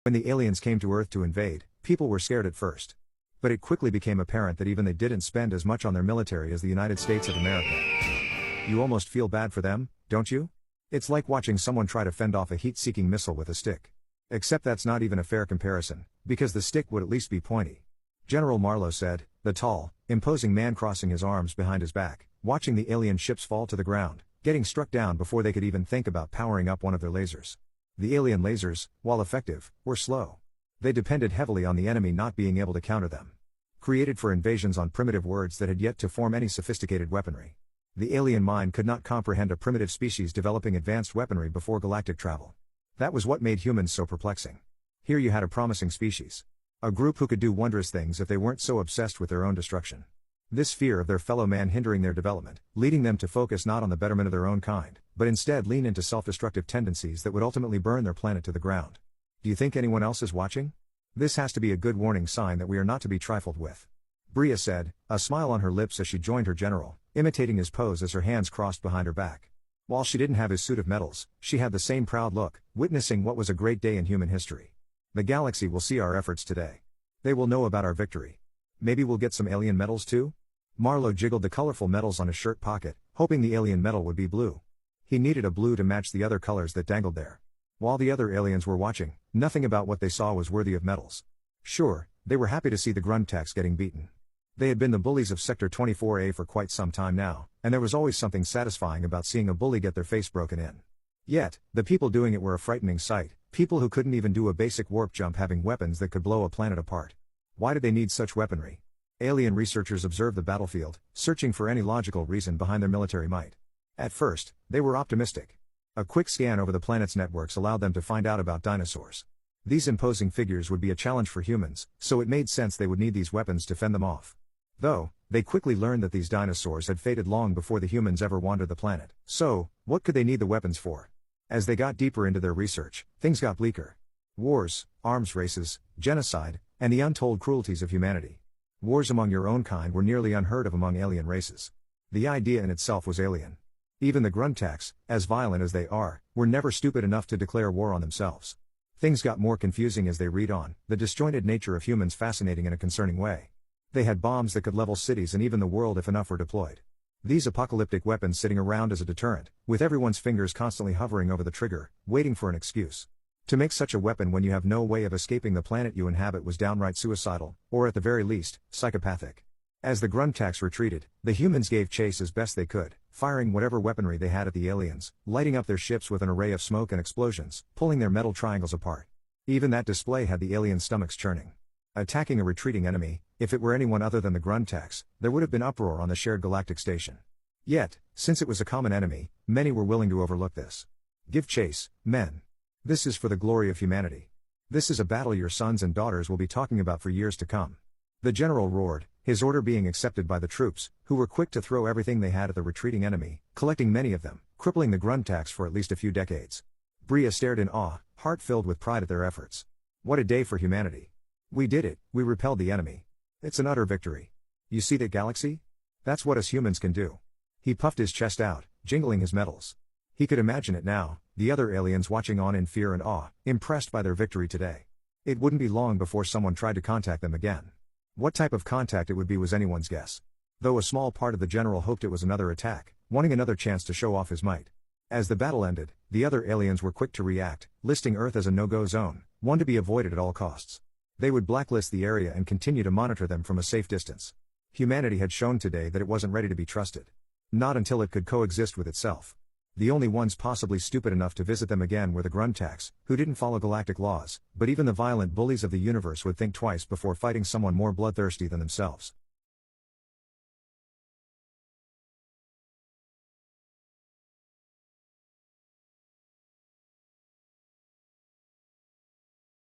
When the aliens came to Earth to invade, people were scared at first. But it quickly became apparent that even they didn't spend as much on their military as the United States of America. You almost feel bad for them, don't you? It's like watching someone try to fend off a heat-seeking missile with a stick. Except that's not even a fair comparison, because the stick would at least be pointy. General Marlowe said, the tall, imposing man crossing his arms behind his back, watching the alien ships fall to the ground, getting struck down before they could even think about powering up one of their lasers. The alien lasers, while effective, were slow. They depended heavily on the enemy not being able to counter them. Created for invasions on primitive worlds that had yet to form any sophisticated weaponry. The alien mind could not comprehend a primitive species developing advanced weaponry before galactic travel. That was what made humans so perplexing. Here you had a promising species. A group who could do wondrous things if they weren't so obsessed with their own destruction. This fear of their fellow man hindering their development, leading them to focus not on the betterment of their own kind, but instead lean into self-destructive tendencies that would ultimately burn their planet to the ground. Do you think anyone else is watching? This has to be a good warning sign that we are not to be trifled with. Bria said, a smile on her lips as she joined her general, imitating his pose as her hands crossed behind her back. While she didn't have his suit of medals, she had the same proud look, witnessing what was a great day in human history. The galaxy will see our efforts today. They will know about our victory. Maybe we'll get some alien medals too? Marlowe jiggled the colorful medals on his shirt pocket, hoping the alien medal would be blue. He needed a blue to match the other colors that dangled there. While the other aliens were watching, nothing about what they saw was worthy of medals. Sure, they were happy to see the Gruntax getting beaten. They had been the bullies of Sector 24A for quite some time now, and there was always something satisfying about seeing a bully get their face broken in. Yet, the people doing it were a frightening sight, people who couldn't even do a basic warp jump having weapons that could blow a planet apart. Why did they need such weaponry? Alien researchers observed the battlefield, searching for any logical reason behind their military might. At first, they were optimistic. A quick scan over the planet's networks allowed them to find out about dinosaurs. These imposing figures would be a challenge for humans, so it made sense they would need these weapons to fend them off. Though, they quickly learned that these dinosaurs had faded long before the humans ever wandered the planet. So, what could they need the weapons for? As they got deeper into their research, things got bleaker. Wars, arms races, genocide, and the untold cruelties of humanity. Wars among your own kind were nearly unheard of among alien races. The idea in itself was alien. Even the Gruntax, as violent as they are, were never stupid enough to declare war on themselves. Things got more confusing as they read on, the disjointed nature of humans fascinating in a concerning way. They had bombs that could level cities and even the world if enough were deployed. These apocalyptic weapons sitting around as a deterrent, with everyone's fingers constantly hovering over the trigger, waiting for an excuse. To make such a weapon when you have no way of escaping the planet you inhabit was downright suicidal, or at the very least, psychopathic. As the Gruntax retreated, the humans gave chase as best they could, firing whatever weaponry they had at the aliens, lighting up their ships with an array of smoke and explosions, pulling their metal triangles apart. Even that display had the aliens' stomachs churning. Attacking a retreating enemy, if it were anyone other than the Gruntax, there would have been uproar on the shared galactic station. Yet, since it was a common enemy, many were willing to overlook this. Give chase, men. This is for the glory of humanity. This is a battle your sons and daughters will be talking about for years to come. The general roared, his order being accepted by the troops, who were quick to throw everything they had at the retreating enemy, collecting many of them, crippling the Gruntax for at least a few decades. Bria stared in awe, heart filled with pride at their efforts. What a day for humanity. We did it, we repelled the enemy. It's an utter victory. You see that galaxy? That's what us humans can do. He puffed his chest out, jingling his medals. He could imagine it now, the other aliens watching on in fear and awe, impressed by their victory today. It wouldn't be long before someone tried to contact them again. What type of contact it would be was anyone's guess. Though a small part of the general hoped it was another attack, wanting another chance to show off his might. As the battle ended, the other aliens were quick to react, listing Earth as a no-go zone, one to be avoided at all costs. They would blacklist the area and continue to monitor them from a safe distance. Humanity had shown today that it wasn't ready to be trusted. Not until it could coexist with itself. The only ones possibly stupid enough to visit them again were the Gruntax, who didn't follow galactic laws, but even the violent bullies of the universe would think twice before fighting someone more bloodthirsty than themselves.